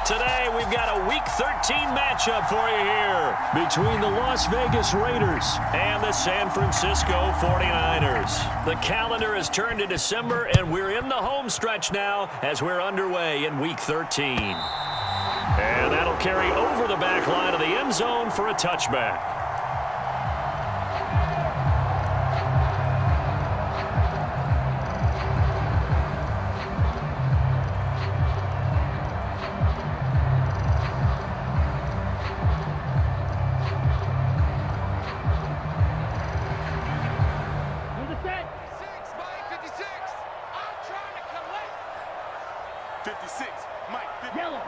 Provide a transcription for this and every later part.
Today, we've got a Week 13 matchup for you here between the Las Vegas Raiders and the San Francisco 49ers. The calendar has turned to December, and we're in the home stretch now as we're underway in Week 13. And that'll carry over the back line of the end zone for a touchback.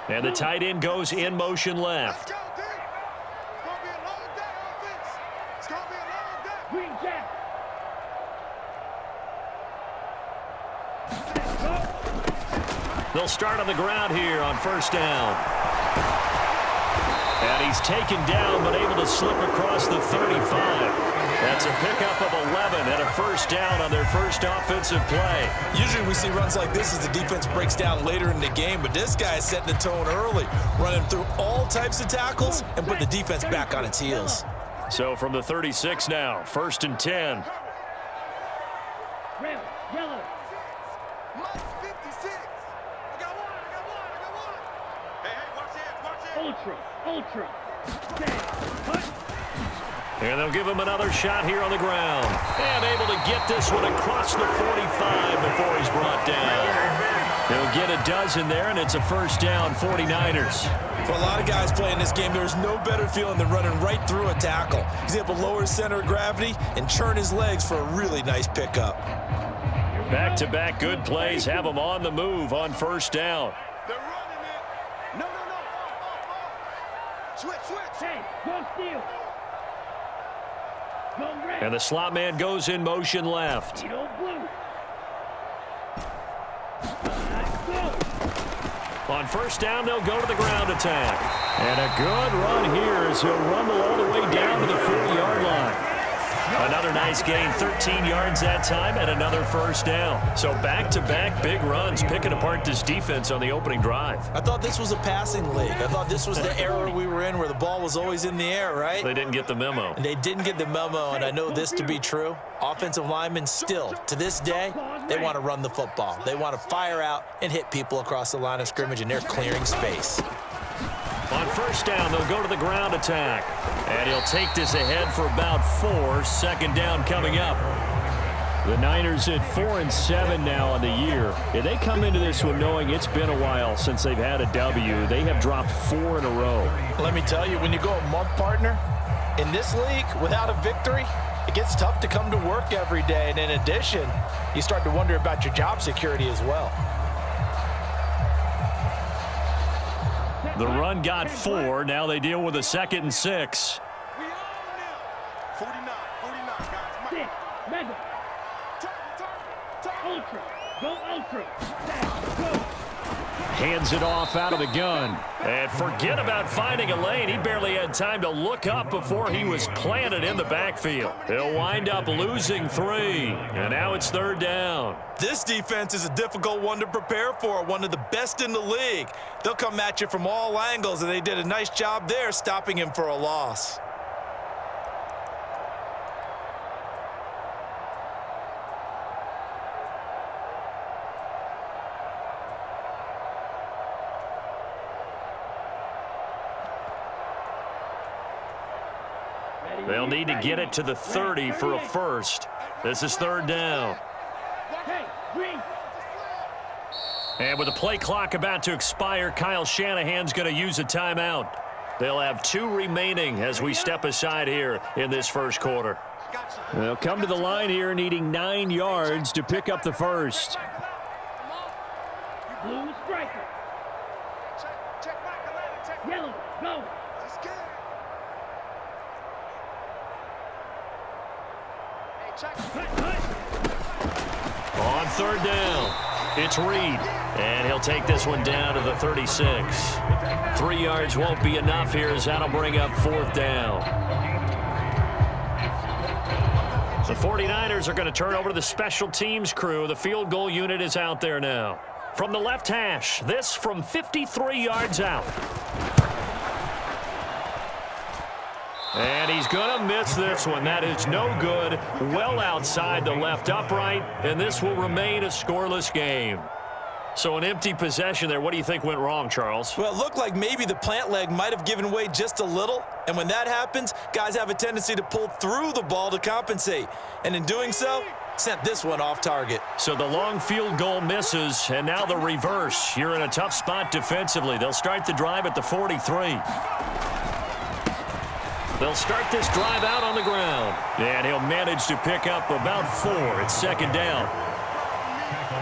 And the tight end goes in motion left. They'll start on the ground here on first down. And he's taken down but able to slip across the 35. That's a pickup of 11 and a first down on their first offensive play. Usually we see runs like this as the defense breaks down later in the game, but this guy is setting the tone early, running through all types of tackles and put the defense back on its heels. So from the 36 now, first and 10. Red, yellow. Ultra. And they'll give him another shot here on the ground. And able to get this one across the 45 before he's brought down. He'll get a dozen there, and it's a first down, 49ers. For a lot of guys playing this game, there's no better feeling than running right through a tackle. He's able to lower his center of gravity and churn his legs for a really nice pickup. Back-to-back good plays have him on the move on first down. They're running it. No. Switch. Hey, go steal. And the slot man goes in motion left. On first down, they'll go to the ground attack. And a good run here as he'll rumble all the way down to the 40-yard line. Another nice gain, 13 yards that time, and another first down. So back-to-back big runs, picking apart this defense on the opening drive. I thought this was a passing league. I thought this was the era we were in where the ball was always in the air, right? They didn't get the memo. And they didn't get the memo, and I know this to be true. Offensive linemen still, to this day, they want to run the football. They want to fire out and hit people across the line of scrimmage, and they're clearing space. On first down, they'll go to the ground attack. And he'll take this ahead for about 4. Second down coming up. The Niners at 4-7 now on the year. And they come into this one knowing it's been a while since they've had a W. They have dropped 4 in a row. Let me tell you, when you go a month, partner, in this league, without a victory, it gets tough to come to work every day. And in addition, you start to wonder about your job security as well. The run got 4. Now they deal with a 2nd and 6. We own them. 49, guys. Six, mega. Ultra. Go ultra. Go. Hands it off out of the gun. And forget about finding a lane. He barely had time to look up before he was planted in the backfield. He'll wind up losing 3. And now it's third down. This defense is a difficult one to prepare for, one of the best in the league. They'll come at you from all angles, and they did a nice job there stopping him for a loss. They'll need to get it to the 30 for a first. This is third down. And with the play clock about to expire, Kyle Shanahan's going to use a timeout. They'll have 2 remaining as we step aside here in this first quarter. They'll come to the line here needing 9 yards to pick up the first. Blue striker. Yellow, go. On third down, it's Reed, and he'll take this one down to the 36. 3 yards won't be enough here as that'll bring up fourth down. The 49ers are going to turn over to the special teams crew. The field goal unit is out there now. from the left hash. This from 53 yards out. And he's going to miss this one. That is no good. Well outside the left upright, and this will remain a scoreless game. So an empty possession there. What do you think went wrong, Charles? Well, it looked like maybe the plant leg might have given way just a little. And when that happens, guys have a tendency to pull through the ball to compensate. And in doing so, sent this one off target. So the long field goal misses, and now the reverse. You're in a tough spot defensively. They'll start the drive at the 43. They'll start this drive out on the ground. And he'll manage to pick up about 4. It's second down.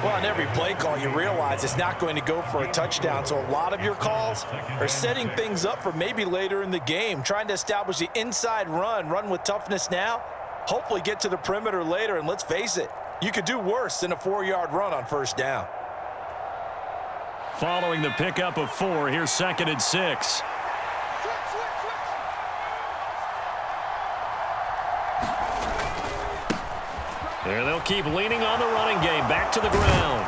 Well, on every play call, you realize it's not going to go for a touchdown. So a lot of your calls are setting things up for maybe later in the game, trying to establish the inside run with toughness now, hopefully get to the perimeter later. And let's face it, you could do worse than a 4-yard run on first down. Following the pickup of 4, here's second and 6. And they'll keep leaning on the running game. Back to the ground.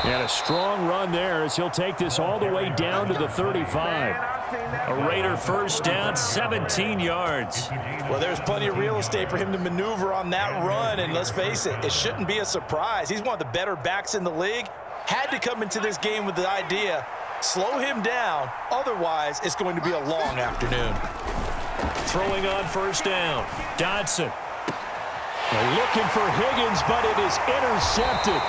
And a strong run there as he'll take this all the way down to the 35. A Raider first down, 17 yards. Well, there's plenty of real estate for him to maneuver on that run. And let's face it, it shouldn't be a surprise. He's one of the better backs in the league. Had to come into this game with the idea, slow him down. Otherwise, it's going to be a long afternoon. Throwing on first down. Dodson. Looking for Higgins, but it is intercepted.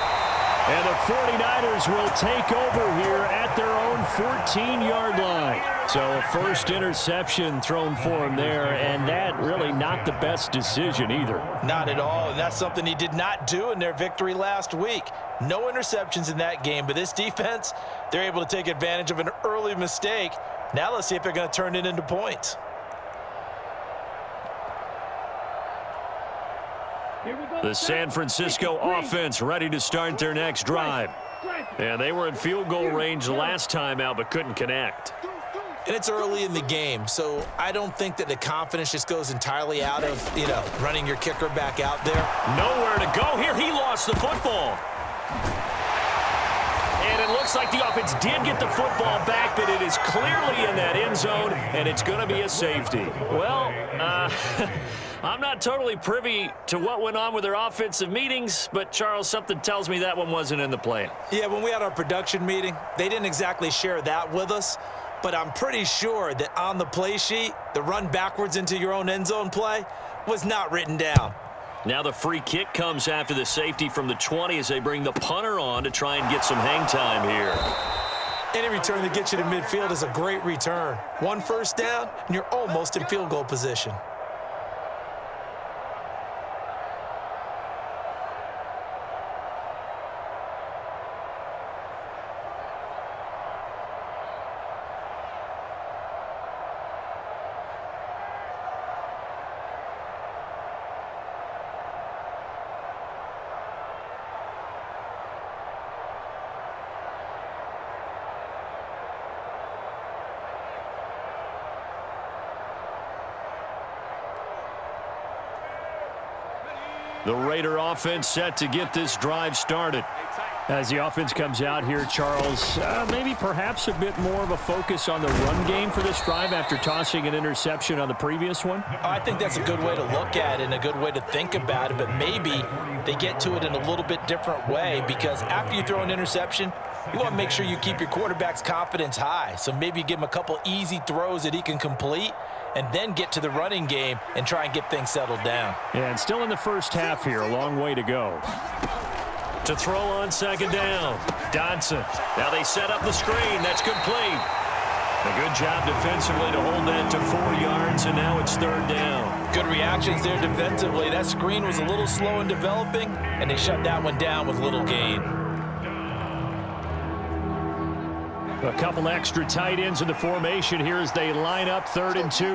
And the 49ers will take over here at their own 14-yard line. So a first interception thrown for him there, and that really not the best decision either. Not at all, and that's something he did not do in their victory last week. No interceptions in that game, but this defense, they're able to take advantage of an early mistake. Now let's see if they're going to turn it into points. The San Francisco offense ready to start their next drive. And they were in field goal range last time out, but couldn't connect. And it's early in the game, so I don't think that the confidence just goes entirely out of, running your kicker back out there. Nowhere to go here. He lost the football. And it looks like the offense did get the football back, but it is clearly in that end zone, and it's going to be a safety. Well, I'm not totally privy to what went on with their offensive meetings, but, Charles, something tells me that one wasn't in the plan. Yeah, when we had our production meeting, they didn't exactly share that with us, but I'm pretty sure that on the play sheet, the run backwards into your own end zone play was not written down. Now the free kick comes after the safety from the 20 as they bring the punter on to try and get some hang time here. Any return that gets you to midfield is a great return. One first down, and you're almost in field goal position. The Raider offense set to get this drive started. As the offense comes out here, Charles, maybe perhaps a bit more of a focus on the run game for this drive after tossing an interception on the previous one? I think that's a good way to look at it and a good way to think about it, but maybe they get to it in a little bit different way because after you throw an interception, you want to make sure you keep your quarterback's confidence high. So maybe give him a couple easy throws that he can complete and then get to the running game and try and get things settled down. Yeah, and still in the first half here, a long way to go. To throw on second down, Dodson. Now they set up the screen. That's complete. A good job defensively to hold that to 4 yards, and now it's third down. Good reactions there defensively. That screen was a little slow in developing, and they shut that one down with little gain. A couple extra tight ends in the formation here as they line up 3rd and 2.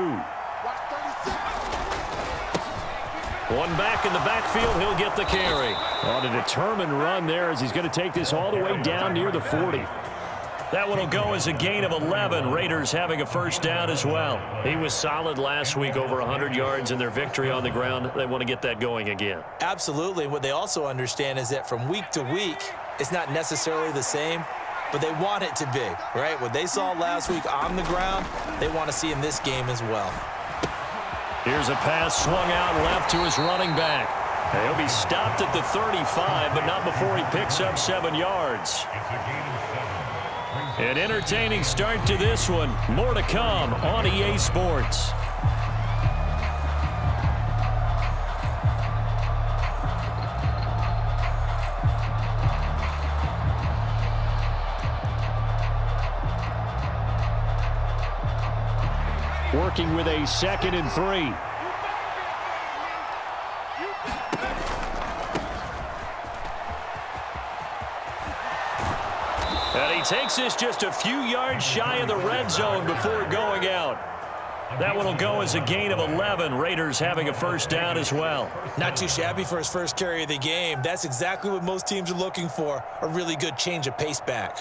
One back in the backfield, he'll get the carry. On a determined run there as he's going to take this all the way down near the 40. That one will go as a gain of 11. Raiders having a first down as well. He was solid last week, over 100 yards in their victory on the ground. They want to get that going again. Absolutely. What they also understand is that from week to week, it's not necessarily the same, but they want it to be, right? What they saw last week on the ground, they want to see in this game as well. Here's a pass swung out left to his running back. He'll be stopped at the 35, but not before he picks up 7 yards. An entertaining start to this one. More to come on EA Sports. Working with a 2nd and 3. And he takes this just a few yards shy of the red zone before going out. That one will go as a gain of 11. Raiders having a first down as well. Not too shabby for his first carry of the game. That's exactly what most teams are looking for, a really good change of pace back.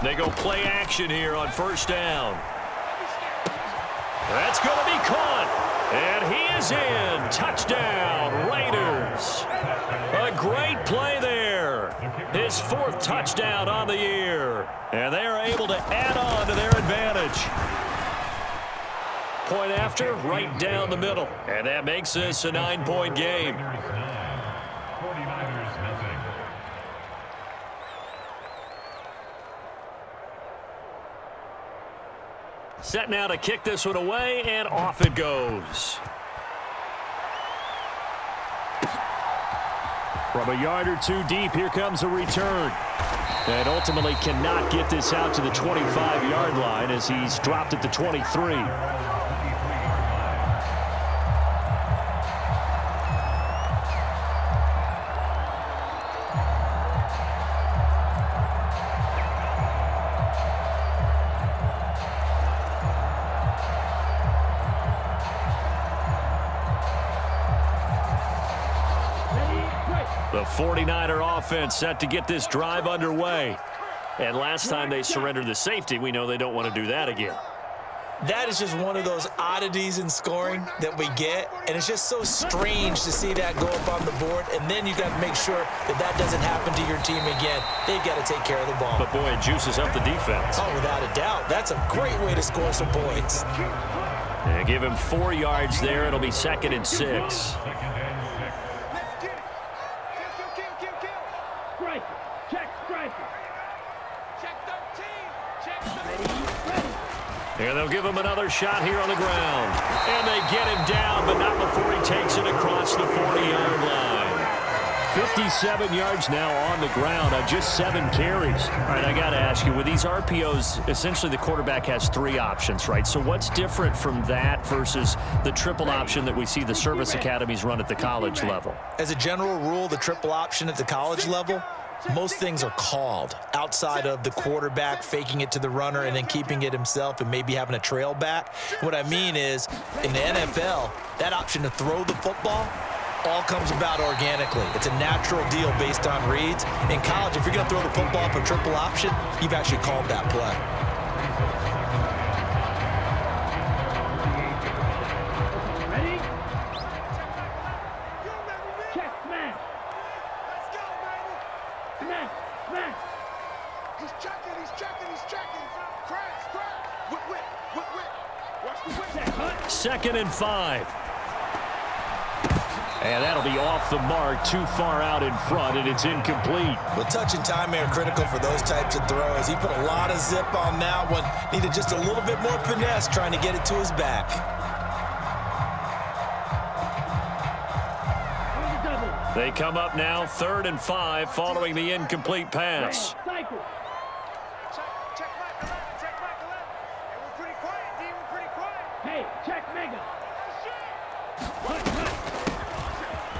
They go play action here on first down. That's going to be caught. And he is in. Touchdown, Raiders. A great play there. His 4th touchdown on the year. And they are able to add on to their advantage. Point after, right down the middle. And that makes this a 9-point game. Set now to kick this one away, and off it goes. From a yard or two deep, here comes a return. And ultimately cannot get this out to the 25-yard line as he's dropped at the 23. The 49er offense set to get this drive underway. And last time they surrendered the safety, we know they don't want to do that again. That is just one of those oddities in scoring that we get, and it's just so strange to see that go up on the board, and then you got to make sure that that doesn't happen to your team again. They've got to take care of the ball. But, boy, it juices up the defense. Oh, without a doubt. That's a great way to score some points. And give him 4 yards there. It'll be 2nd and 6. And they'll give him another shot here on the ground. And they get him down, but not before he takes it across the 40-yard line. 57 yards now on the ground on just 7 carries. All right, I got to ask you, with these RPOs, essentially the quarterback has 3 options, right? So what's different from that versus the triple option that we see the service academies run at the college level? As a general rule, the triple option at the college level, most things are called outside of the quarterback faking it to the runner and then keeping it himself and maybe having a trail back. What I mean is, in the NFL, that option to throw the football all comes about organically. It's a natural deal based on reads. In college, if you're going to throw the football for triple option, you've actually called that play. Second and 5. And that'll be off the mark, too far out in front, and it's incomplete. Well, touch and time are critical for those types of throws. He put a lot of zip on that one. Needed just a little bit more finesse trying to get it to his back. They come up now, 3rd and 5, following the incomplete pass.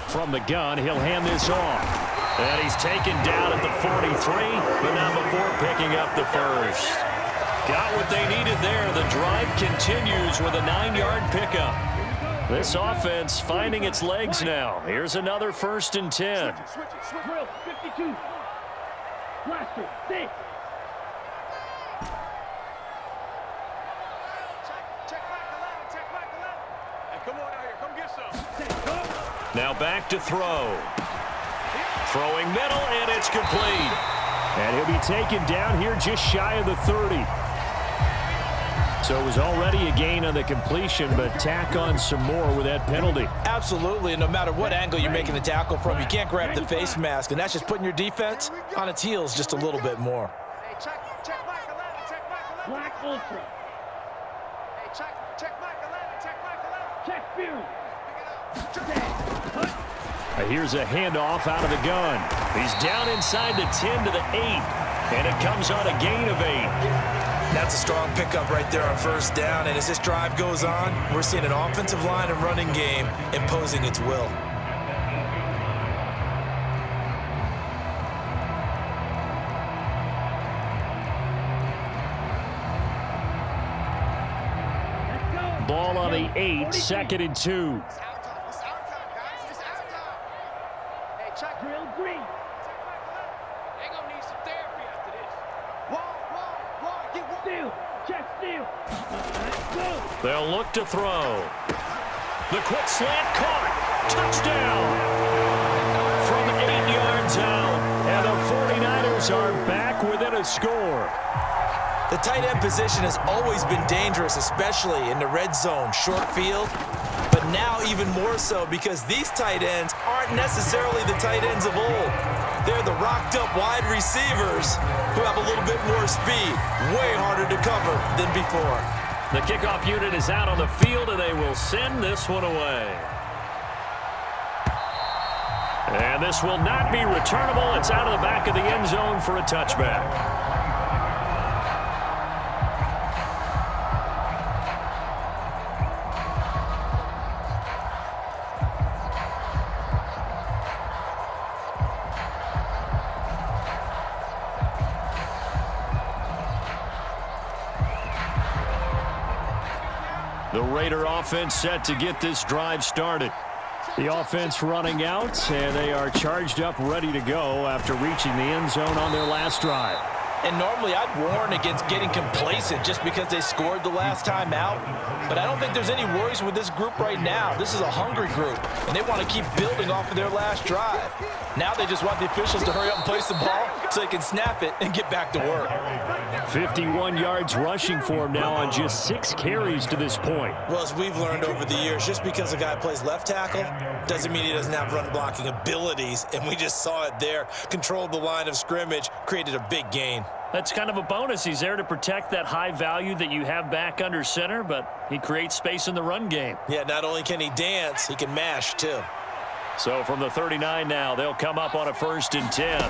From the gun, he'll hand this off. And he's taken down at the 43, but not before picking up the first. Got what they needed there. The drive continues with a 9-yard pickup. This offense finding its legs now. Here's another 1st and 10. Drill 52. Blaster 6. Now back to throw. Throwing middle, and it's complete. And he'll be taken down here just shy of the 30. So it was already a gain on the completion, but tack on some more with that penalty. Absolutely. No matter what angle you're making the tackle from, you can't grab the face mask, and that's just putting your defense on its heels just a little bit more. Hey, check Mike 11, check Mike 11. Black Ultra. Hey, check Mike 11, check Mike 11. Check Fury. Here's a handoff out of the gun. He's down inside the 10 to the 8, and it comes on a gain of 8. That's a strong pickup right there on first down, and as this drive goes on, we're seeing an offensive line and running game imposing its will. Ball on the 8, 2nd and 2. It's our time, guys. It's our time. Hey, check Drill green. Check Mike 11. They're going to need some therapy after this. Wall, get one. Steal. Check steal. Let's go. They'll look to throw. The quick slant caught. Touchdown. From 8 yards out. And the 49ers are back within a score. The tight end position has always been dangerous, especially in the red zone, short field, but now even more so because these tight ends aren't necessarily the tight ends of old. They're the rocked-up wide receivers who have a little bit more speed, way harder to cover than before. The kickoff unit is out on the field, and they will send this one away. And this will not be returnable. It's out of the back of the end zone for a touchback. The Raider offense set to get this drive started. The offense running out, and they are charged up, ready to go after reaching the end zone on their last drive. And normally I'd warn against getting complacent just because they scored the last time out. But I don't think there's any worries with this group right now. This is a hungry group, and they want to keep building off of their last drive. Now they just want the officials to hurry up and place the ball so they can snap it and get back to work. 51 yards rushing for him now on just 6 carries to this point. Well, as we've learned over the years, just because a guy plays left tackle doesn't mean he doesn't have run blocking abilities, and we just saw it there. Controlled the line of scrimmage, created a big gain. That's kind of a bonus. He's there to protect that high value that you have back under center, but he creates space in the run game. Yeah, not only can he dance, he can mash too. So from the 39 now, they'll come up on a 1st and 10.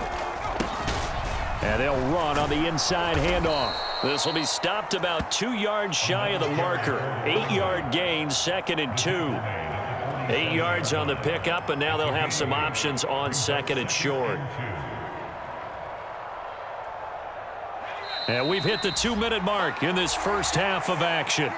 And they'll run on the inside handoff. This will be stopped about 2 yards shy of the marker. 8-yard gain, 2nd and 2. 8 yards on the pickup, and now they'll have some options on 2nd and short. And we've hit the 2-minute mark in this first half of action.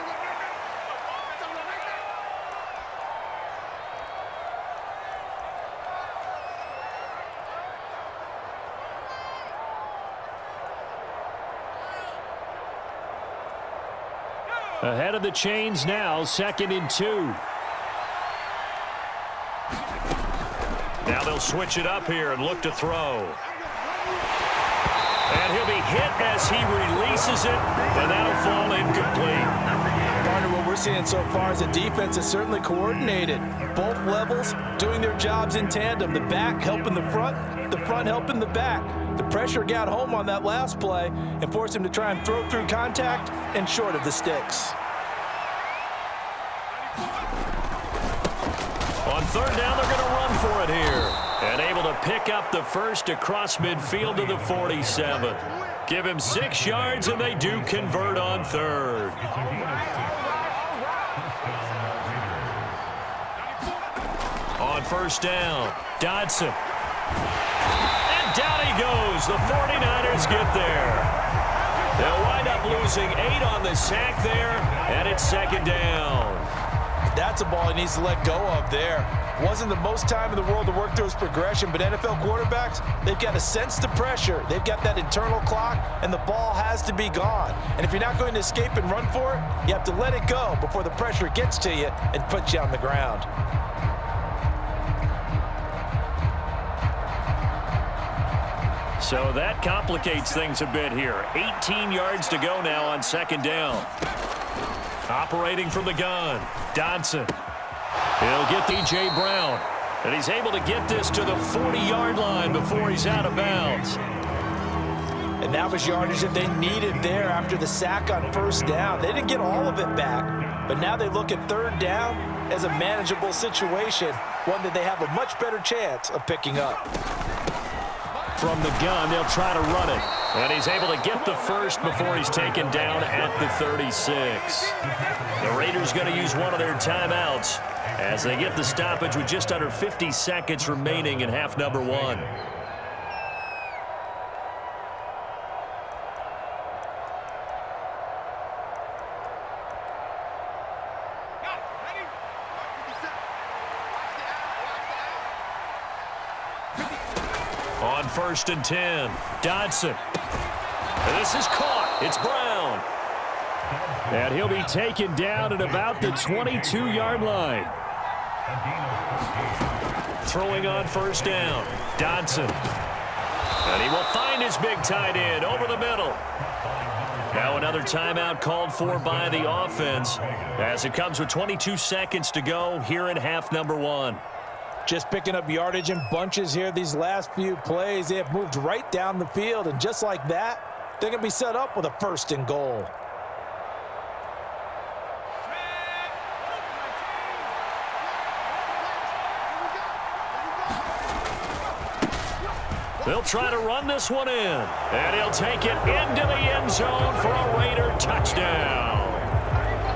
Ahead of the chains now, 2nd and 2. Now they'll switch it up here and look to throw. And he'll be hit as he releases it, and that'll fall incomplete. Partner, what we're seeing so far is the defense is certainly coordinated. Both levels doing their jobs in tandem. The back helping the front helping the back. The pressure got home on that last play and forced him to try and throw through contact and short of the sticks. On 3rd down, they're going to run for it here. And able to pick up the first across midfield to the 47. Give him 6 yards, and they do convert on 3rd. On 1st down, Dodson. And down he goes. The 49ers get there. They'll wind up losing 8 on the sack there, and it's 2nd down. That's a ball he needs to let go of there. Wasn't the most time in the world to work through his progression, but NFL quarterbacks, they've got to sense the pressure. They've got that internal clock, and the ball has to be gone. And if you're not going to escape and run for it, you have to let it go before the pressure gets to you and puts you on the ground. So that complicates things a bit here. 18 yards to go now on second down. Operating from the gun, Dodson. He'll get D.J. Brown. And he's able to get this to the 40-yard line before he's out of bounds. And that was yardage that they needed there after the sack on first down. They didn't get all of it back, but now they look at third down as a manageable situation, one that they have a much better chance of picking up. From the gun, they'll try to run it. And he's able to get the first before he's taken down at the 36. The Raiders going to use one of their timeouts as they get the stoppage with just under 50 seconds remaining in half number one. On 1st and 10, Dodson. This is caught. It's Brown. And he'll be taken down at about the 22-yard line. Throwing on first down, Dodson. And he will find his big tight end over the middle. Now another timeout called for by the offense as it comes with 22 seconds to go here in half number one. Just picking up yardage in bunches here these last few plays. They have moved right down the field, and just like that, they're going to be set up with a 1st and goal. They'll try to run this one in, and he'll take it into the end zone for a Raider touchdown.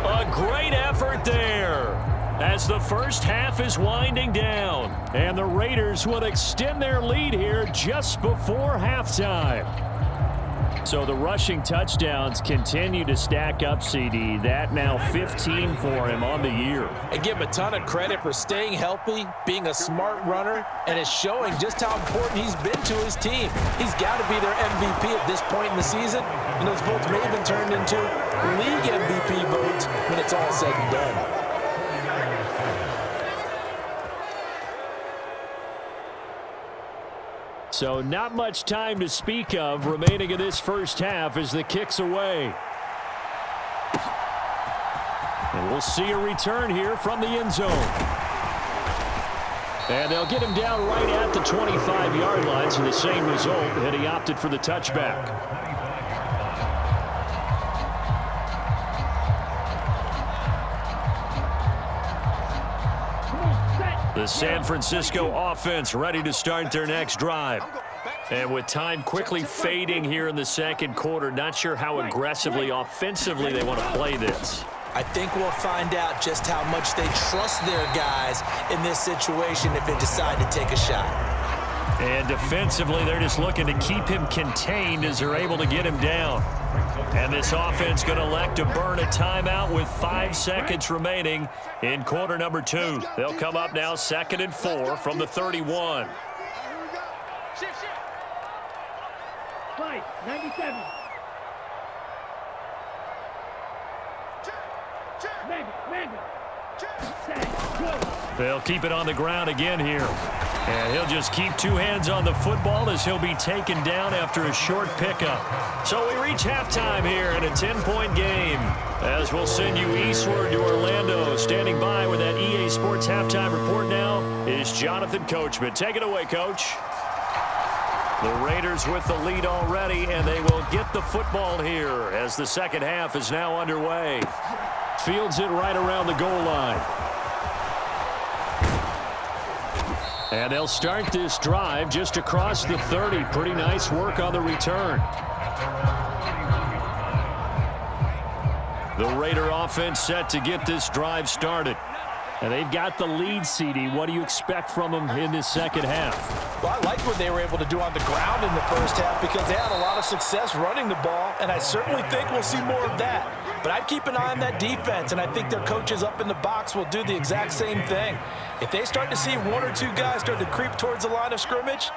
A great effort there as the first half is winding down, and the Raiders will extend their lead here just before halftime. So the rushing touchdowns continue to stack up, CD. That now 15 for him on the year. And give him a ton of credit for staying healthy, being a smart runner, and it's showing just how important he's been to his team. He's got to be their MVP at this point in the season, and those votes may even turn into league MVP votes when it's all said and done. So not much time to speak of remaining in this first half as the kick's away. And we'll see a return here from the end zone. And they'll get him down right at the 25-yard line, so the same result, and he opted for the touchback. The San Francisco offense ready to start their next drive. And with time quickly fading here in the second quarter, not sure how aggressively, offensively they want to play this. I think we'll find out just how much they trust their guys in this situation if they decide to take a shot. And defensively, they're just looking to keep him contained as they're able to get him down. And this offense going to elect to burn a timeout with 5 seconds remaining in quarter number 2. They'll come up now 2nd and 4 from the 31. Fight, 97. Mega. They'll keep it on the ground again here. And he'll just keep 2 hands on the football as he'll be taken down after a short pickup. So we reach halftime here in a 10-point game. As we'll send you eastward to Orlando. Standing by with that EA Sports halftime report now is Jonathan Coachman. Take it away, Coach. The Raiders with the lead already, and they will get the football here as the second half is now underway. Fields it right around the goal line. And they'll start this drive just across the 30. Pretty nice work on the return. The Raider offense set to get this drive started. And they've got the lead, CD. What do you expect from them in this second half? Well, I like what they were able to do on the ground in the first half because they had a lot of success running the ball, and I certainly think we'll see more of that. But I'd keep an eye on that defense, and I think their coaches up in the box will do the exact same thing. If they start to see 1 or 2 guys start to creep towards the line of scrimmage,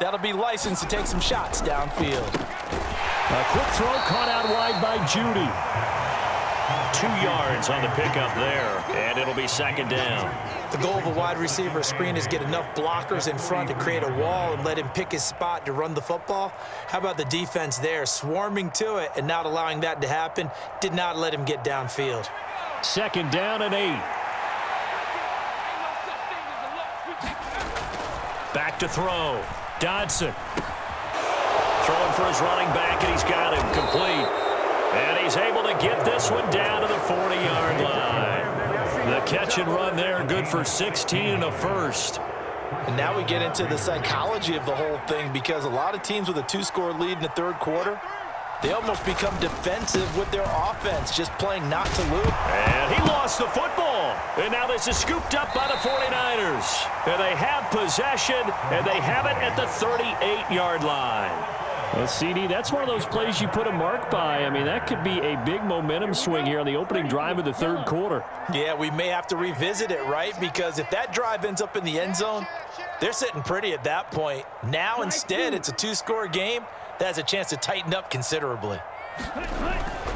that'll be licensed to take some shots downfield. A quick throw caught out wide by Judy. 2 yards on the pickup there, and it'll be second down. The goal of a wide receiver screen is get enough blockers in front to create a wall and let him pick his spot to run the football. How about the defense there, swarming to it and not allowing that to happen? Did not let him get downfield. 2nd down and 8. Back to throw. Dodson. Throwing for his running back, and he's got him complete. And he's able to get this one down to the 40-yard line. The catch and run there, good for 16 and a first. And now we get into the psychology of the whole thing, because a lot of teams with a 2-score lead in the 3rd quarter, they almost become defensive with their offense, just playing not to lose. And he lost the football. And now this is scooped up by the 49ers. And they have possession, and they have it at the 38-yard line. Well, CD, that's one of those plays you put a mark by. I mean, that could be a big momentum swing here on the opening drive of the 3rd quarter. Yeah, we may have to revisit it, right? Because if that drive ends up in the end zone, they're sitting pretty at that point. Now, instead, it's a 2-score game. That has a chance to tighten up considerably.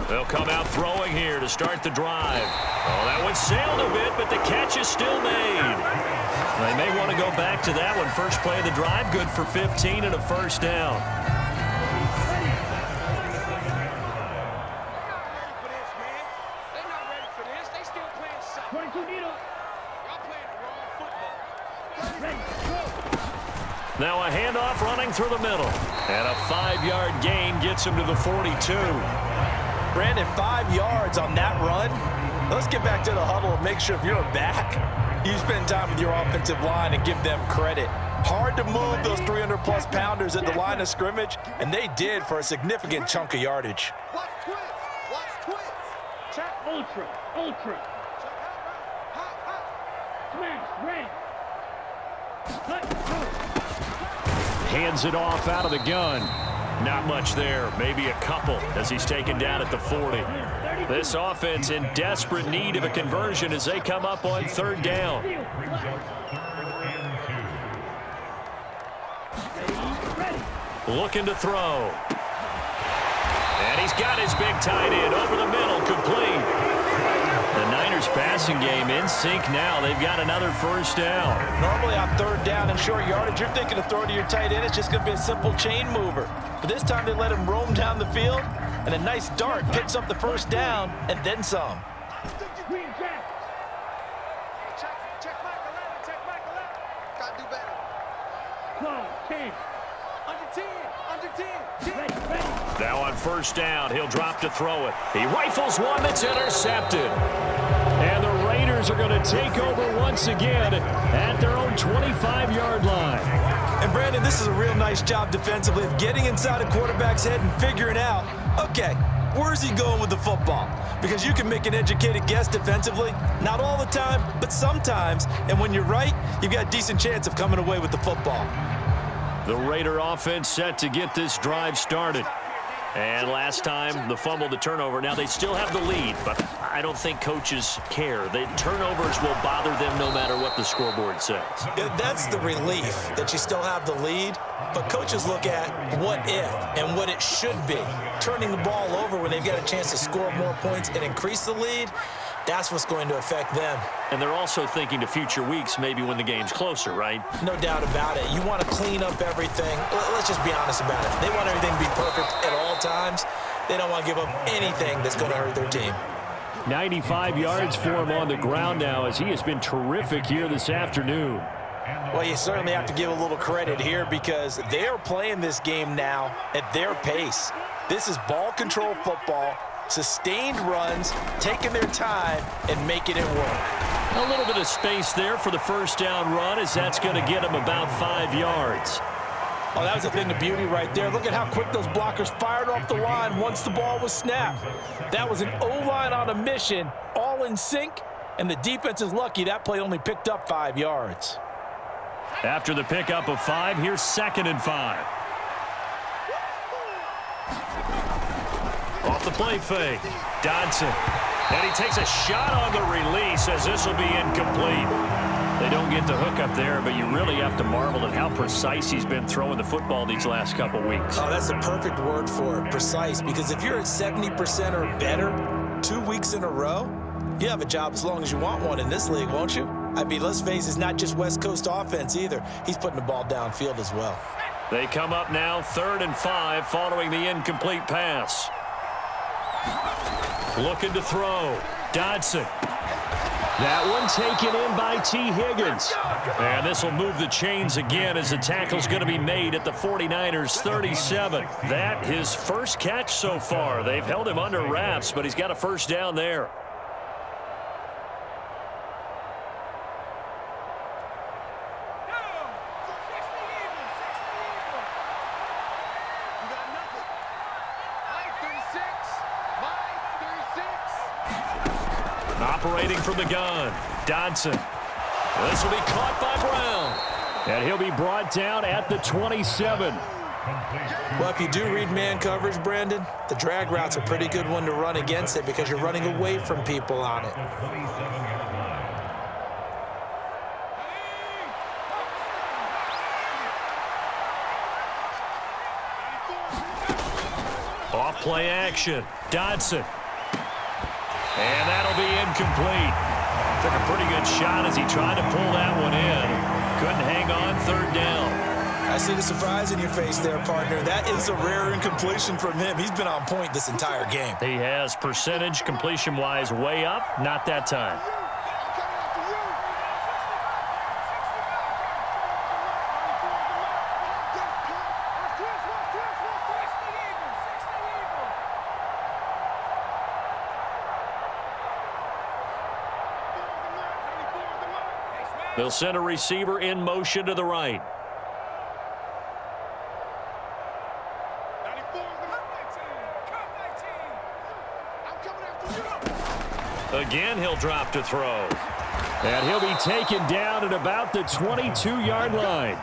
They'll come out throwing here to start the drive. Oh, that one sailed a bit, but the catch is still made. They may want to go back to that one. First play of the drive, good for 15 and a first down. Now a handoff running through the middle. And a 5-yard gain gets him to the 42. Brandon, 5 yards on that run. Let's get back to the huddle and make sure if you're back, you spend time with your offensive line and give them credit. Hard to move those 300-plus pounders at the line of scrimmage, and they did for a significant chunk of yardage. Watch twist. Watch twist. Check. Ultra. Ultra. Smash. Red. Hands it off out of the gun. Not much there, maybe a couple as he's taken down at the 40. This offense in desperate need of a conversion as they come up on 3rd down. Looking to throw. And he's got his big tight end over the middle, complete. The Niners passing game in sync now. They've got another first down. Normally on 3rd down and short yardage, you're thinking of throwing to your tight end. It's just going to be a simple chain mover. But this time they let him roam down the field, and a nice dart picks up the first down and then some. Green jack. Check Michael out. Check Michael out. Got to do better. Close. 10. Under 10. Under 10. Ready. Ready. Now on first down, he'll drop to throw it. He rifles one that's intercepted. And the Raiders are going to take over once again at their own 25-yard line. And Brandon, this is a real nice job defensively of getting inside a quarterback's head and figuring out, okay, where's he going with the football? Because you can make an educated guess defensively, not all the time, but sometimes. And when you're right, you've got a decent chance of coming away with the football. The Raider offense set to get this drive started. And last time, the fumble, the turnover. Now they still have the lead, but I don't think coaches care. The turnovers will bother them no matter what the scoreboard says. Yeah, that's the relief that you still have the lead, but coaches look at what if and what it should be. Turning the ball over when they've got a chance to score more points and increase the lead, that's what's going to affect them. And they're also thinking to future weeks, maybe when the game's closer, right? No doubt about it. You want to clean up everything. Let's just be honest about it. They want everything to be perfect at all times. They don't want to give up anything that's going to hurt their team. 95 yards for him on the ground now as he has been terrific here this afternoon. Well, you certainly have to give a little credit here because they are playing this game now at their pace. This is ball control football. Sustained runs, taking their time, and making it work. A little bit of space there for the first down run as that's going to get him about 5 yards. Oh, that was a thing of beauty right there. Look at how quick those blockers fired off the line once the ball was snapped. That was an O-line on a mission, all in sync, and the defense is lucky that play only picked up 5 yards. After the pickup of 5, here's 2nd and 5. Off the play fake, Dodson. And he takes a shot on the release as this will be incomplete. They don't get the hook up there, but you really have to marvel at how precise he's been throwing the football these last couple weeks. Oh, that's the perfect word for it, precise, because if you're at 70% or better 2 weeks in a row, you have a job as long as you want one in this league, won't you? I mean, let's face it, it's not just West Coast offense either. He's putting the ball downfield as well. They come up now 3rd and 5 following the incomplete pass. Looking to throw. Dodson. That one taken in by T. Higgins. And this will move the chains again as the tackle's going to be made at the 49ers 37. That his first catch so far. They've held him under wraps, but he's got a first down there. Operating from the gun, Dodson. This will be caught by Brown. And he'll be brought down at the 27. Well, if you do read man coverage, Brandon, the drag route's a pretty good one to run against it because you're running away from people on it. Off play action, Dodson. And that'll be incomplete. Took a pretty good shot as he tried to pull that one in. Couldn't hang on 3rd down. I see the surprise in your face there, partner. That is a rare incompletion from him. He's been on point this entire game. He has percentage completion-wise way up. Not that time. They'll send a receiver in motion to the right. Again, he'll drop to throw. And he'll be taken down at about the 22-yard line.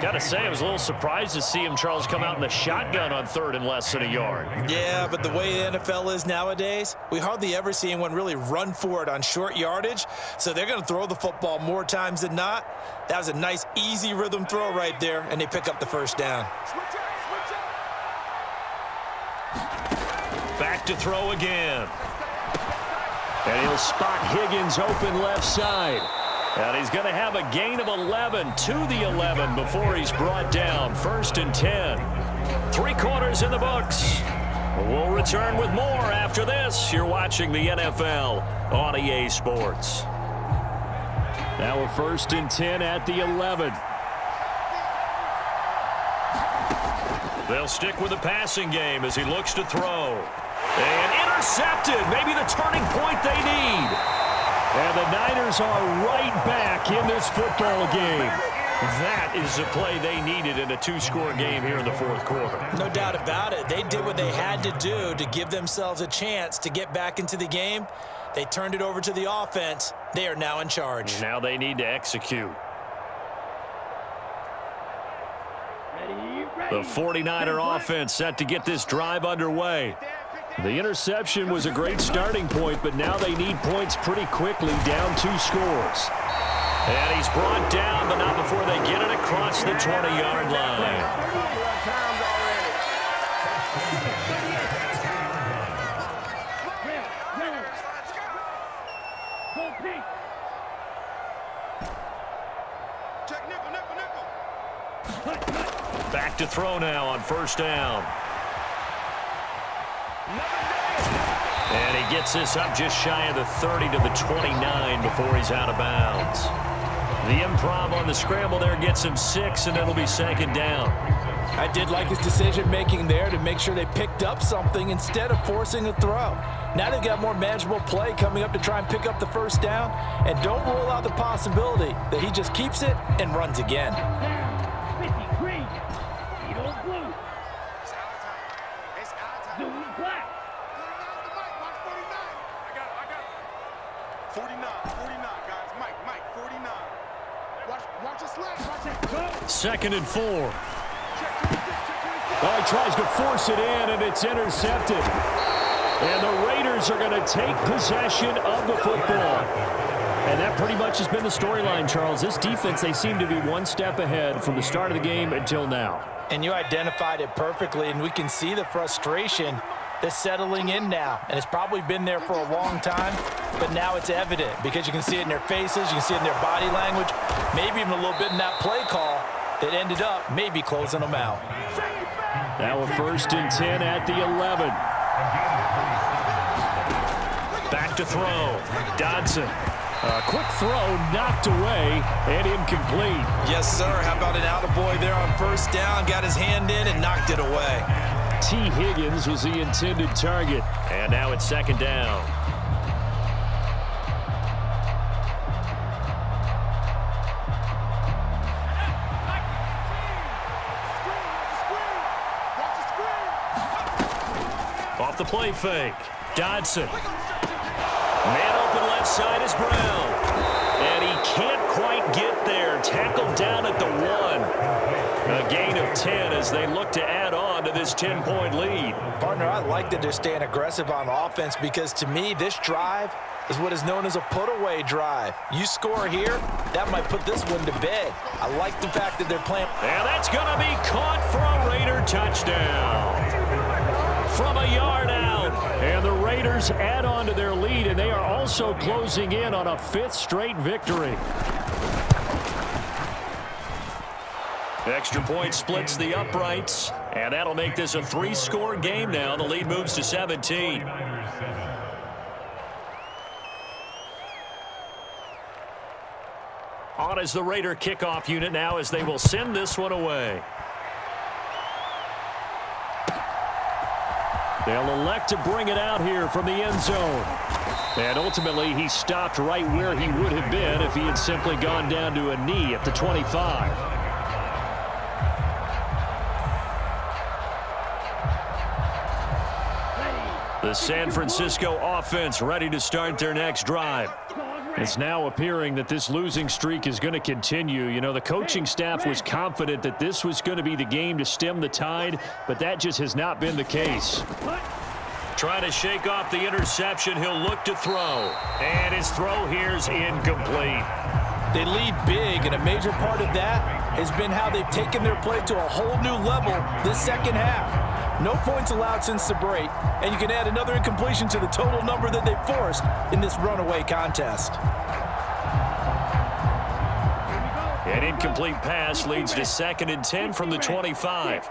Got to say, I was a little surprised to see him, Charles, come out in the shotgun on 3rd and less than a yard. Yeah, but the way the NFL is nowadays, we hardly ever see anyone really run for it on short yardage. So they're going to throw the football more times than not. That was a nice, easy rhythm throw right there, and they pick up the first down. Back to throw again. And he'll spot Higgins open left side. And he's going to have a gain of 11 to the 11 before he's brought down. 1st and 10. 3 quarters in the books. We'll return with more after this. You're watching the NFL on EA Sports. Now a 1st and 10 at the 11. They'll stick with the passing game as he looks to throw. And intercepted. Maybe the turning point they need. And the Niners are right back in this football game. That is the play they needed in a 2-score game here in the 4th quarter. No doubt about it. They did what they had to do to give themselves a chance to get back into the game. They turned it over to the offense. They are now in charge. Now they need to execute. The 49er offense set to get this drive underway. The interception was a great starting point, but now they need points pretty quickly, down 2 scores. And he's brought down, but not before they get it across the 20-yard line. Back to throw now on 1st down. And he gets this up just shy of the 30 to the 29 before he's out of bounds. The improv on the scramble there gets him 6, and it'll be 2nd down. I did like his decision-making there to make sure they picked up something instead of forcing a throw. Now they've got more manageable play coming up to try and pick up the 1st down, and don't rule out the possibility that he just keeps it and runs again. 53. Eagle blue. Zoom black. 49, guys. Mike, 49. Watch us left. Watch it. 2nd and 4. Well, he tries to force it in, and it's intercepted. And the Raiders are going to take possession of the football. And that pretty much has been the storyline, Charles. This defense, they seem to be one step ahead from the start of the game until now. And you identified it perfectly, and we can see the frustration That's settling in now, and it's probably been there for a long time, but now it's evident because you can see it in their faces, you can see it in their body language, maybe even a little bit in that play call that ended up maybe closing them out. Now a 1st and 10 at the 11. Back to throw. Dodson. A quick throw knocked away and incomplete. Yes, sir. How about an attaboy there on 1st down? Got his hand in and knocked it away. T. Higgins was the intended target. And now it's 2nd down. Off the play fake. Dodson. Man open left side is Brown. And he can't quite get there. Tackled down at the 1. A gain of 10 as they look to add on to this 10-point lead. Partner, I like that they're staying aggressive on offense because to me, this drive is what is known as a put-away drive. You score here, that might put this one to bed. I like the fact that they're playing. And that's going to be caught for a Raider touchdown. From a yard out. And the Raiders add on to their lead, and they are also closing in on a 5th straight victory. Extra point splits the uprights, and that'll make this a 3-score game now. The lead moves to 17. On is the Raider kickoff unit now as they will send this one away. They'll elect to bring it out here from the end zone. And ultimately, he stopped right where he would have been if he had simply gone down to a knee at the 25. The San Francisco offense ready to start their next drive. It's now appearing that this losing streak is going to continue. You know, the coaching staff was confident that this was going to be the game to stem the tide, but that just has not been the case. Trying to shake off the interception, he'll look to throw. And his throw here's incomplete. They lead big, and a major part of that has been how they've taken their play to a whole new level this second half. No points allowed since the break, and you can add another incompletion to the total number that they forced in this runaway contest. An incomplete pass leads to 2nd and 10 from the 25.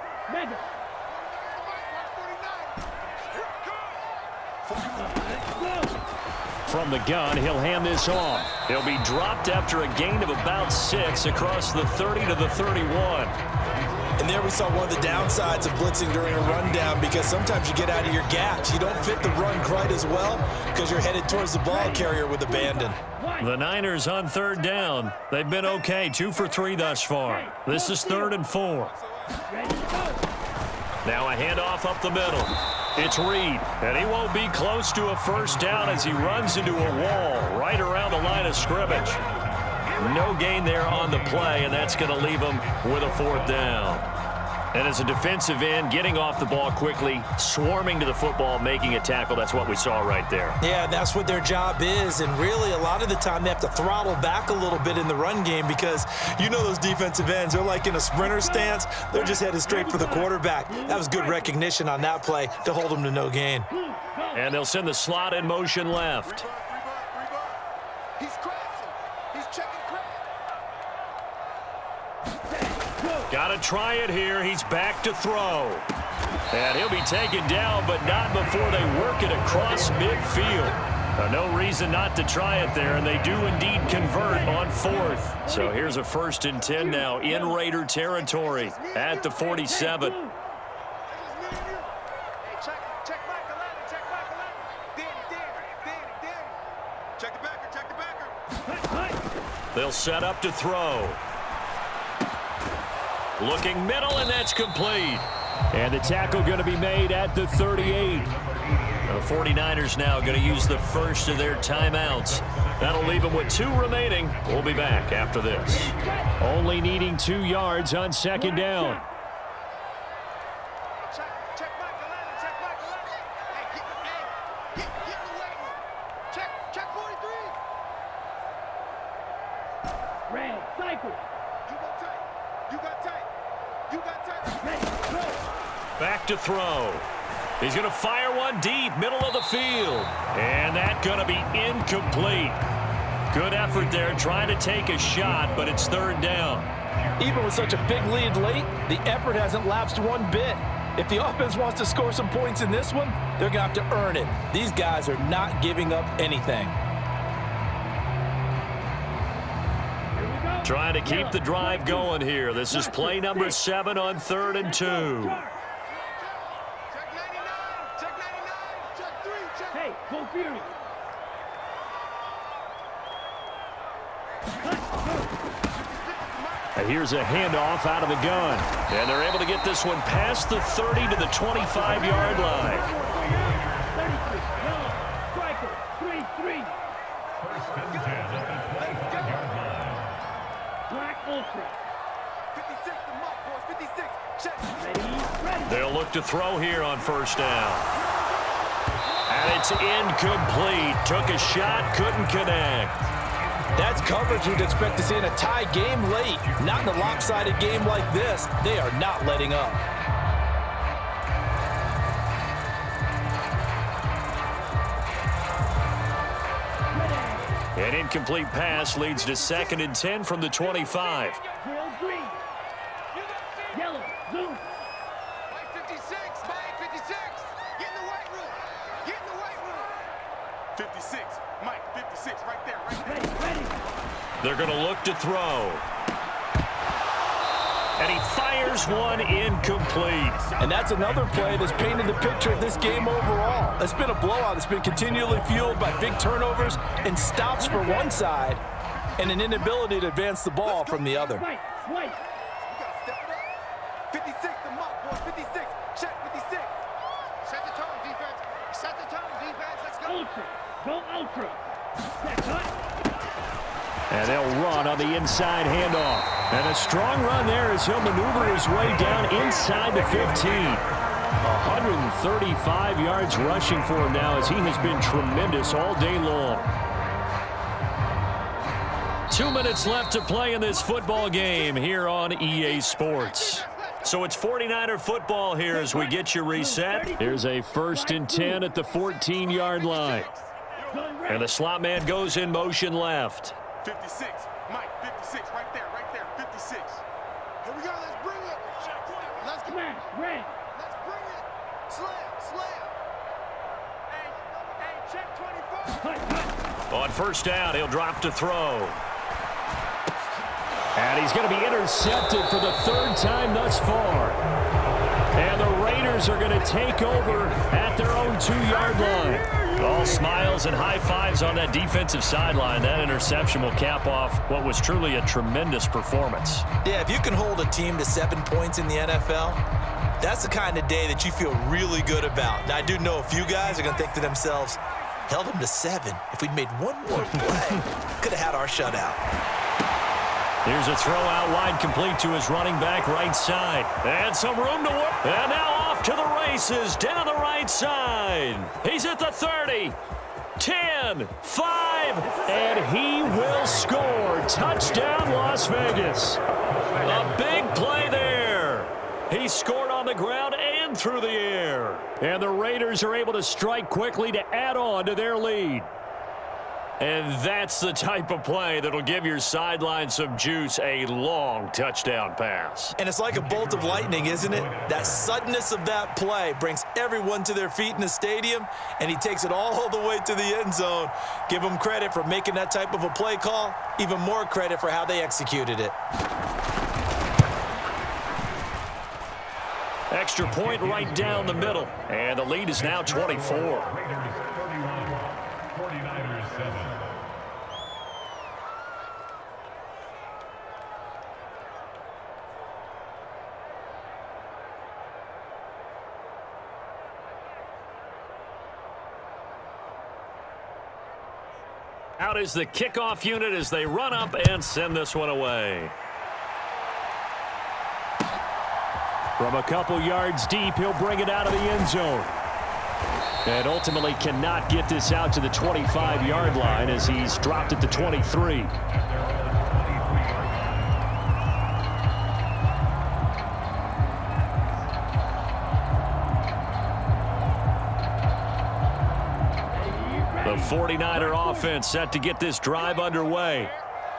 From the gun, he'll hand this off. He'll be dropped after a gain of about 6 across the 30 to the 31. And there we saw one of the downsides of blitzing during a rundown because sometimes you get out of your gaps. You don't fit the run quite as well because you're headed towards the ball carrier with abandon. The Niners on 3rd down. They've been okay, 2 for 3 thus far. This is 3rd and 4. Now a handoff up the middle. It's Reed, and he won't be close to a 1st down as he runs into a wall right around the line of scrimmage. No gain there on the play, and that's going to leave him with a 4th down. And as a defensive end, getting off the ball quickly, swarming to the football, making a tackle, that's what we saw right there. Yeah, that's what their job is, and really a lot of the time they have to throttle back a little bit in the run game because you know those defensive ends, they're like in a sprinter stance. They're just headed straight for the quarterback. That was good recognition on that play to hold them to no gain. And they'll send the slot in motion left. He's crashing. He's checking crash. Got to try it here. He's back to throw. And he'll be taken down, but not before they work it across midfield. No reason not to try it there, and they do indeed convert on 4th. So here's a 1st and 10 now in Raider territory at the 47. Hey, check back 11, check back 11. Danny. Check the backer. They'll set up to throw. Looking middle, and that's complete. And the tackle going to be made at the 38. The 49ers now going to use the first of their timeouts. That'll leave them with 2 remaining. We'll be back after this. Only needing 2 yards on 2nd down. Check back 11, check back 11. Hey, get the weight room. Check 43. Red, cycle. You got tight. Ready, go. Back to throw. He's going to fire one deep, middle of the field. And that's going to be incomplete. Good effort there trying to take a shot, but it's third down. Even with such a big lead late, the effort hasn't lapsed one bit. If the offense wants to score some points in this one, they're going to have to earn it. These guys are not giving up anything. Trying to keep the drive going here. This is play number 7 on 3rd and 2. Check 99, check 99, check 3, check. Hey, go Fury. And here's a handoff out of the gun. And they're able to get this one past the 30 to the 25-yard line. 33, yellow, striker, 3-3. Black Ultra. 56, the mark, boys, 56, check. Ready. They'll look to throw here on first down. And it's incomplete. Took a shot, couldn't connect. That's coverage you'd expect to see in a tie game late. Not in a lopsided game like this. They are not letting up. An incomplete pass leads to 2nd and 10 from the 25. Drill green. Yellow, zoom. Mike 56, Mike 56. Get in the weight room. Get in the weight room. 56, Mike 56, right there, right there. Ready. They're going to look to throw. And he fires one incomplete. And that's another play that's painted the picture of this game overall. It's been a blowout. It's been continually fueled by big turnovers and stops for one side and an inability to advance the ball from the other. Swipe. You gotta step it up. 56, the mark, boys, 56. Check 56. Set the tone, defense. Set the tone, defense. Let's go. Ultra. Go Ultra. Set cut. And they'll run on the inside handoff. And a strong run there as he'll maneuver his way down inside the 15. 135 yards rushing for him now as he has been tremendous all day long. 2 minutes left to play in this football game here on EA Sports. So it's 49er football here as we get you reset. Here's a 1st and 10 at the 14-yard line. And the slot man goes in motion left. 56, Mike 56, right there, 56. Here we go, let's bring it. Let's go. Smash. Red. Let's bring it. Slam. Hey, check 24. Cut. On first down, he'll drop to throw. And he's going to be intercepted for the 3rd time thus far. And the Raiders are going to take over at their own 2-yard line. All smiles and high fives on that defensive sideline. That interception will cap off what was truly a tremendous performance. Yeah, if you can hold a team to 7 points in the NFL, that's the kind of day that you feel really good about. Now, I do know a few guys are going to think to themselves, held them to 7. If we'd made one more play, could have had our shutout. Here's a throw out wide, complete to his running back right side. And some room to work. And now off to the races down the right side. He's at the 30, 10, 5, and he will score. Touchdown, Las Vegas. A big play there. He scored on the ground and through the air. And the Raiders are able to strike quickly to add on to their lead. And that's the type of play that'll give your sideline some juice, a long touchdown pass. And it's like a bolt of lightning, isn't it? That suddenness of that play brings everyone to their feet in the stadium, and he takes it all the way to the end zone. Give him credit for making that type of a play call, even more credit for how they executed it. Extra point right down the middle, and the lead is now 24. Out is the kickoff unit as they run up and send this one away. From a couple yards deep, he'll bring it out of the end zone. And ultimately cannot get this out to the 25-yard line as he's dropped at the 23. 49er offense set to get this drive underway.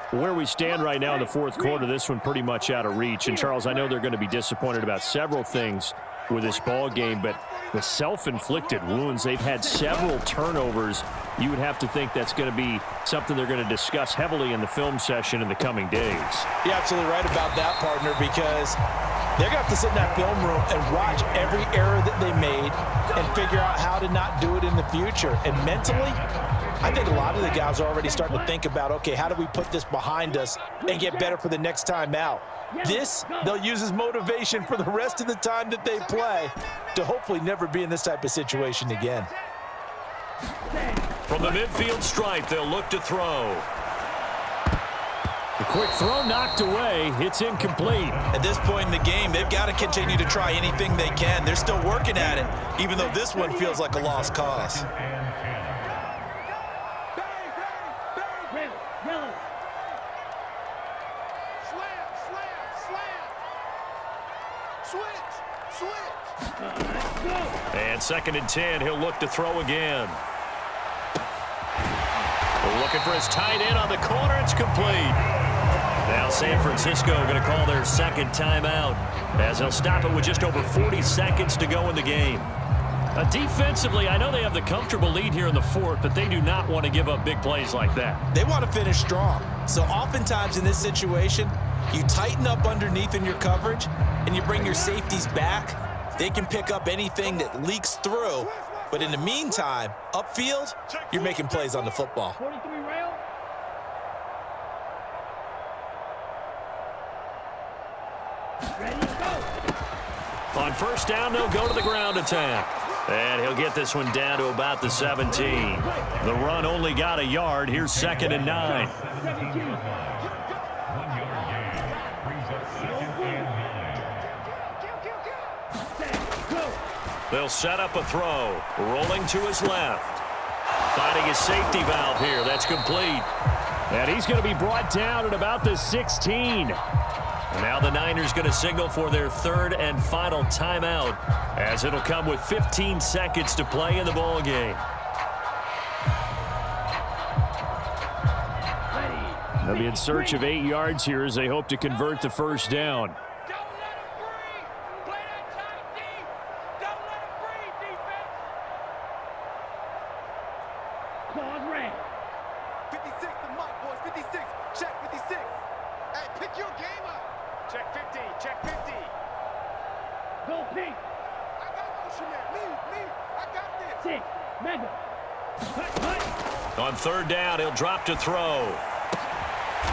Where we stand right now in the fourth quarter, this one pretty much out of reach. And, Charles, I know they're going to be disappointed about several things with this ball game, but the self-inflicted wounds, they've had several turnovers. You would have to think that's going to be something they're going to discuss heavily in the film session in the coming days. You're absolutely right about that, partner, because they're going to have to sit in that film room and watch every error that they made and figure out how to not do it in the future. And mentally, I think a lot of the guys are already starting to think about, okay, how do we put this behind us and get better for the next time out? This, they'll use as motivation for the rest of the time that they play to hopefully never be in this type of situation again. From the midfield stripe, they'll look to throw. The quick throw knocked away. It's incomplete. At this point in the game, they've got to continue to try anything they can. They're still working at it, even though this one feels like a lost cause. And 2nd and 10, he'll look to throw again. Looking for his tight end on the corner. It's complete. Now San Francisco going to call their second timeout as they'll stop it with just over 40 seconds to go in the game. Defensively, I know they have the comfortable lead here in the fourth, but they do not want to give up big plays like that. They want to finish strong. So oftentimes in this situation, you tighten up underneath in your coverage and you bring your safeties back. They can pick up anything that leaks through. But in the meantime, upfield, you're making plays on the football. 43 rail. Ready, go. On first down, they'll go to the ground attack. And he'll get this one down to about the 17. The run only got a yard. Here's 2nd and 9. 17. They'll set up a throw. Rolling to his left. Finding his safety valve here. That's complete. And he's going to be brought down at about the 16. And now the Niners going to signal for their third and final timeout, as it'll come with 15 seconds to play in the ball game. They'll be in search of 8 yards here as they hope to convert the first down. On third down, he'll drop to throw.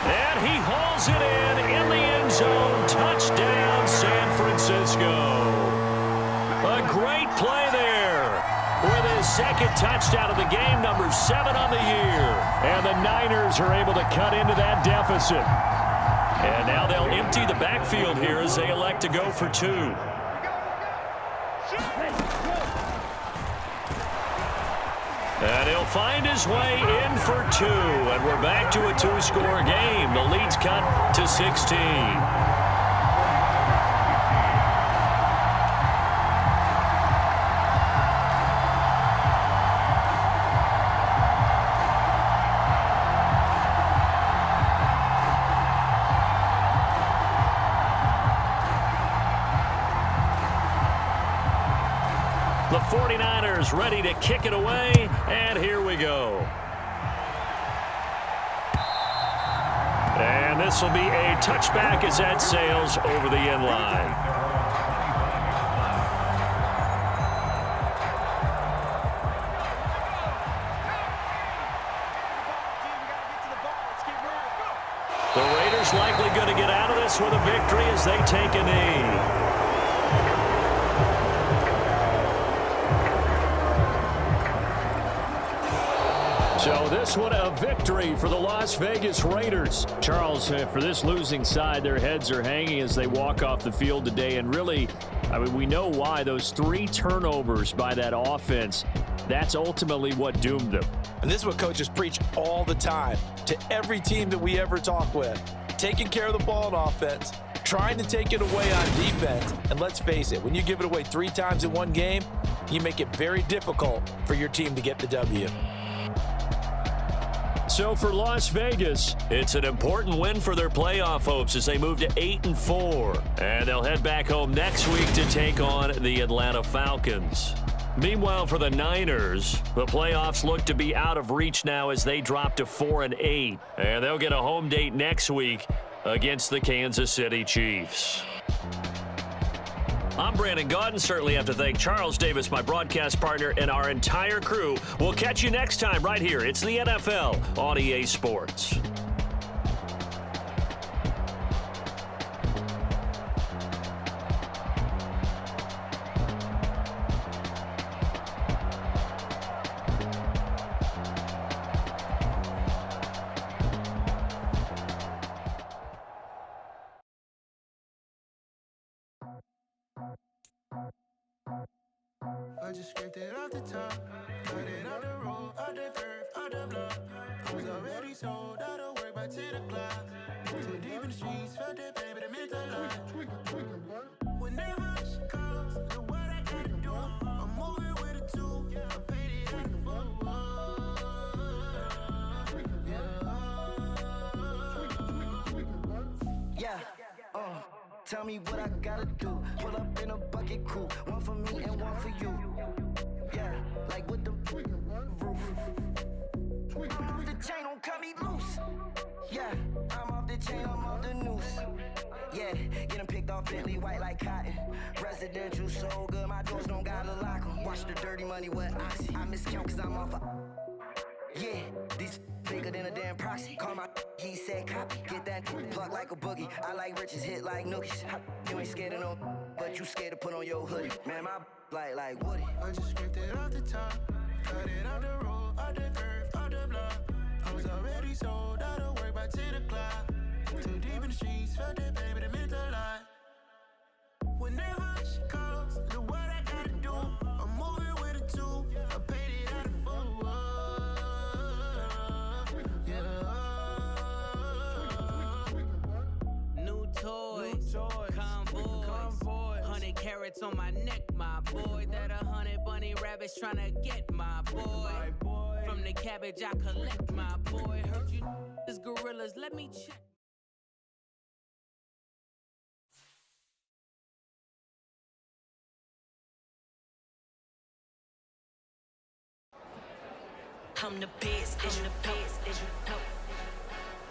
And he hauls it in the end zone. Touchdown, San Francisco. A great play there with his second touchdown of the game, number 7 on the year. And the Niners are able to cut into that deficit. And now they'll empty the backfield here as they elect to go for 2. And he'll find his way in for 2. And we're back to a 2-score game. The lead's cut to 16. The 49ers ready to kick it away, and here we go. And this will be a touchback as that sails over the end line. The Raiders likely going to get out of this with a victory as they take a knee. So this one a victory for the Las Vegas Raiders. Charles, for this losing side, their heads are hanging as they walk off the field today. And really, I mean, we know why. Those 3 turnovers by that offense, that's ultimately what doomed them. And this is what coaches preach all the time to every team that we ever talk with. Taking care of the ball on offense, trying to take it away on defense. And let's face it, when you give it away 3 times in one game, you make it very difficult for your team to get the W. So for Las Vegas, it's an important win for their playoff hopes as they move to 8-4. And they'll head back home next week to take on the Atlanta Falcons. Meanwhile, for the Niners, the playoffs look to be out of reach now as they drop to 4-8. And they'll get a home date next week against the Kansas City Chiefs. I'm Brandon Gaudin. Certainly have to thank Charles Davis, my broadcast partner, and our entire crew. We'll catch you next time right here. It's the NFL on EA Sports. I just scraped it off the top, cut it out the road, out the curve, out the block. I was already sold out of work by 10 o'clock. Too deep in the streets, felt that pain, but it meant a lot. Whenever she calls, do what I gotta do. I'm moving with a two, I paid it at the full. Yeah, tell me what I gotta do. Pull up in a bucket crew, one for me and one for you. Yeah, like with the roof. I'm off the chain, don't cut me loose. Yeah, I'm off the chain, I'm off the noose. Yeah, getting picked off Bentley white like cotton. Residential so good, my doors don't gotta lock 'em. Watch the dirty money with oxy. I miscount cause I'm off yeah, these bigger than a damn proxy. Call my he said copy. Get that plug like a boogie. I like riches, hit like nookies. You ain't scared of no, but you scared to put on your hoodie. Man, my like Woody. I just scraped it off the top, cut it out the road, out the curve, out the block. I was already sold out of work by 10 o'clock. Too deep in the streets, felt that pain, but it meant a lot. Whenever she calls, do what I gotta do. I'm moving with a two, I paid it out of full. New toys, convoys, 100 carats on my neck, my boy. That 100 bunny rabbits tryna get my boy. From the cabbage I collect, my boy. Heard you is gorillas, let me check. I'm the best, and you know.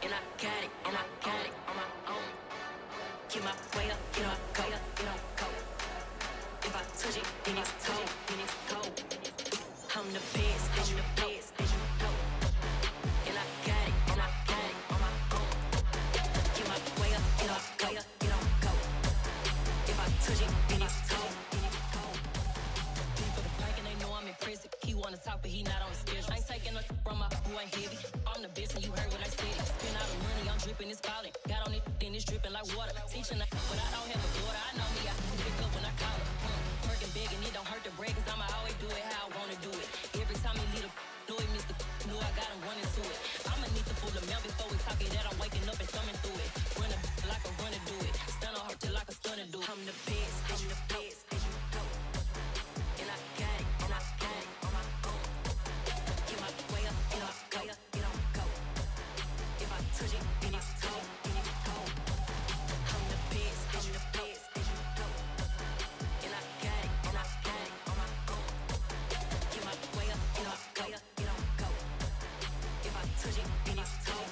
And I got it, on my own. Get my way up, get my go. If I touch it, then it's cold. I'm the best, and you know. And I got it, on my own. Get my way up, get my go. If I touch it, then it's cold. For the plank and they know I'm impressive. He wanna talk, but he not on the schedule. I ain't taking no from my boy heavy. I'm the best and you heard what I said. Spend all the money, I'm dripping, it's falling. Got on it, then it's dripping like water. Teaching that, but I don't have a daughter. I know me, I can pick up when I call her. Working big and it don't hurt to break, cause I'ma always do it how I wanna do it. Every time he lead a know he missed the know I got him running to it. I'ma need to pull the mouth before we talk it that I'm waking up and thumbing through it. Run a like a runner do it. Stun on her till like a stunner do it. I'm the best, and you know. And I got it, on my own. Get my way up, get my go. If I touch it, then it's cold. I'm the best, and you know. And I got it, on my own. Get my way up, get my go. If I touch it, then it's cold.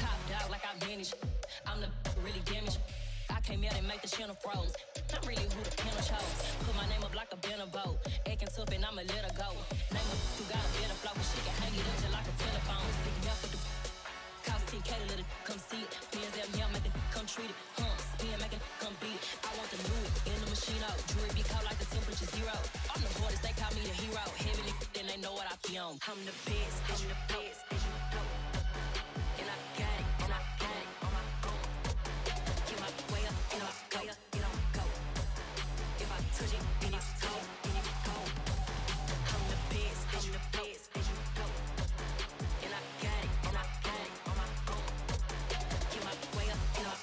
Top dog like I manage. I'm the really damaged. I came out and make the channel froze. I'm really who the panel chose. Put my name up like a banner boat. Acting tough and I'ma let her go. Name her who got a better flow. She can hang it up just like a telephone. Sticking up with the cost 10K to let it come see it. Pins that young, make it come treat it. Spin, make it come beat it. I want the new in the machine out. Jewelry be cold like the temperature zero. I'm the hardest, they call me the hero. Heavy then they know what I be on. I'm the best, and you know. And I got it, on my own. Get my way up, get my go. If I touch it, then it's cold. I'm the best, and you know. And I got it, on my own. Get my way up, get my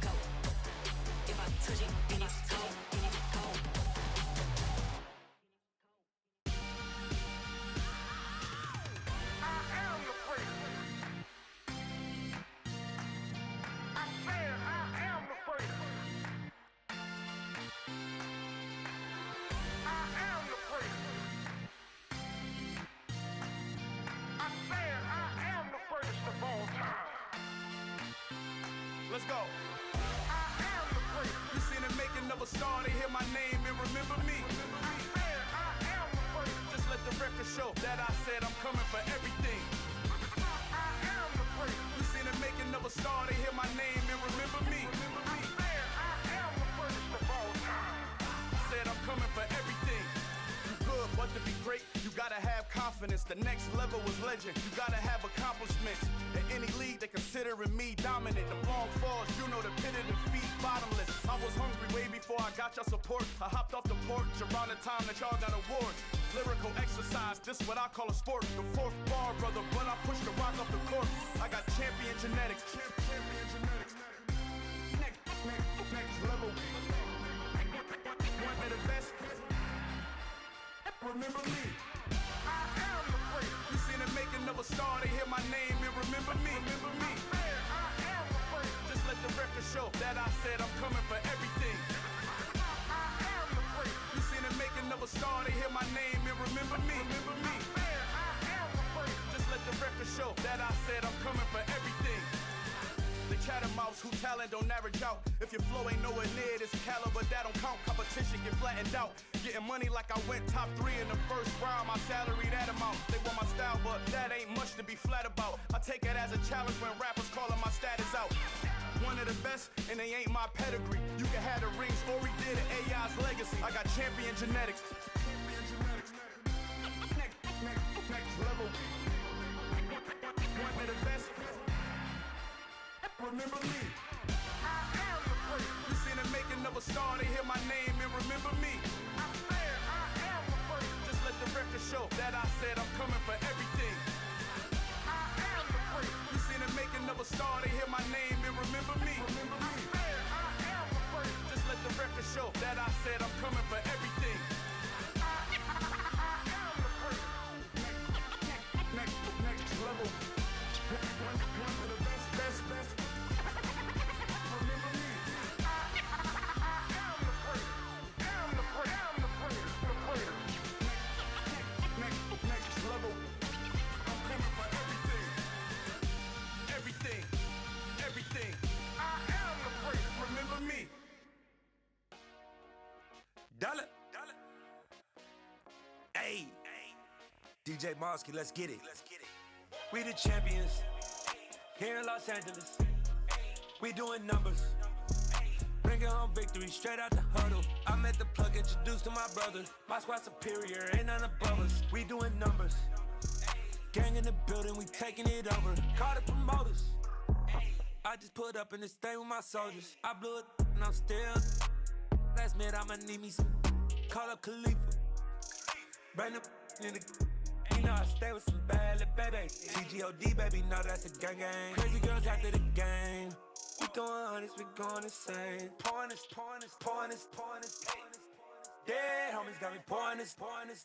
go. If I touch it, then it's cold. let's go. I am the greatest. You seen the making of a star, they hear my name and remember me. I am the greatest. Just let the record show that I said I'm coming for everything. I am the greatest. You seen the making of a star, they hear my name and remember me. I am the greatest of all time. Said I'm coming for everything. You good, but to be great, you gotta have confidence. The next level was legend. You gotta have accomplishments. In any league, they considering me dominant. The long falls, you know the pit of defeat, bottomless. I was hungry way before I got your support. I hopped off the porch around the time that y'all got awards. Lyrical exercise, this what I call a sport. The fourth bar, brother, but I pushed the rock off the court. I got champion genetics. Champion genetics. Next level. One of the best. Remember me. I am the greatest. You seen the making of a star, they hear my name and remember me. Remember me. I am the greatest. Just let the record show that I said I'm coming for everything. I am the greatest. You seen the making of a star, they hear my name and remember me. Remember me. I am the greatest. Just let the record show that I said I'm coming for everything. The catamounts who talent don't average out. If your flow ain't nowhere near this caliber, that don't count. Competition get flattened out. Getting money like I went top 3 in the first round. My salary that amount. They want my style, but that ain't much to be flat about. I take it as a challenge when rappers calling my status out. One of the best, and they ain't my pedigree. You can have the rings, or we did it, AI's legacy. I got champion genetics. Next level. One of the best. Remember me. I am the greatest. You seen the making of a star, they hear my name and remember me. I am the greatest. Just let the record show that I said I'm coming for everything. I am the greatest. You seen the making of a star, they hear my name and remember me. Remember me. I am the greatest. Just let the record show that I said I'm coming for everything. I am the greatest. Next level. One of the best. Remember me. I am the greatest. Next level. I'm coming for everything. I am the greatest. Remember me. Dollar. Hey. DJ Mosky, let's get it. We the champions. Here in Los Angeles, we doing numbers. Bringing home victory straight out the huddle. I met the plug, introduced to my brother. My squad superior, ain't none above us. We doing numbers. Gang in the building, we taking it over. Call the promoters. I just put up in this thing with my soldiers. I blew it and I'm still. Last minute I'ma need me some. Call up Khalifa. Bring the in the. You know I stay with some bad little baby. TGOD, baby, know that's a gang. Crazy girls after the game. We throwing hundreds, we going insane. Pouring this. Dead homies got me pouring this.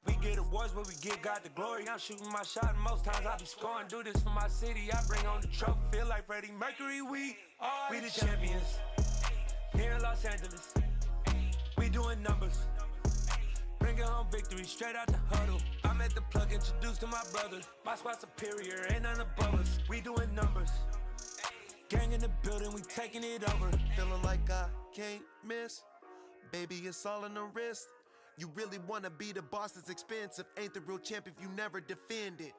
We get awards, but we give God the glory. I'm shooting my shot, and most times I be scoring. Do this for my city, I bring on the trophy. Feel like Freddie Mercury, we the champions. Here in Los Angeles, we doing numbers. Bringing home victory straight out the huddle. I met the plug, introduced to my brother. My squad superior, ain't none above us. We doing numbers. Gang in the building, we taking it over. Feeling like I can't miss. Baby, it's all in the wrist. You really wanna be the boss, it's expensive. Ain't the real champ if you never defend it.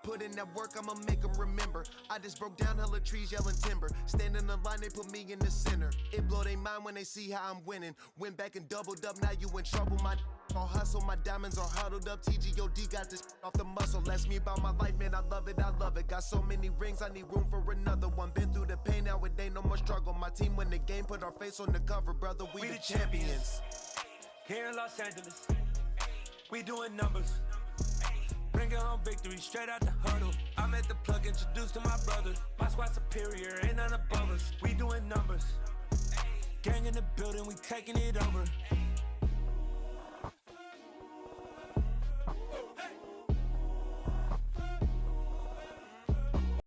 Put in that work, I'ma make them remember. I just broke down hella trees, yelling timber. Standing in the line, they put me in the center. It blow their mind when they see how I'm winning. Went back and doubled up, now you in trouble. My all hustle, my diamonds are huddled up. TGOD got this off the muscle. That's me about my life, man, I love it. Got so many rings, I need room for another one. Been through the pain, now it ain't no more struggle. My team win the game, put our face on the cover, brother. We the champions. Here in Los Angeles, we doing numbers. Bringing home victory straight out the huddle. I met the plug, introduced to my brother. My squad superior, ain't none above us. We doing numbers. Gang in the building, we taking it over.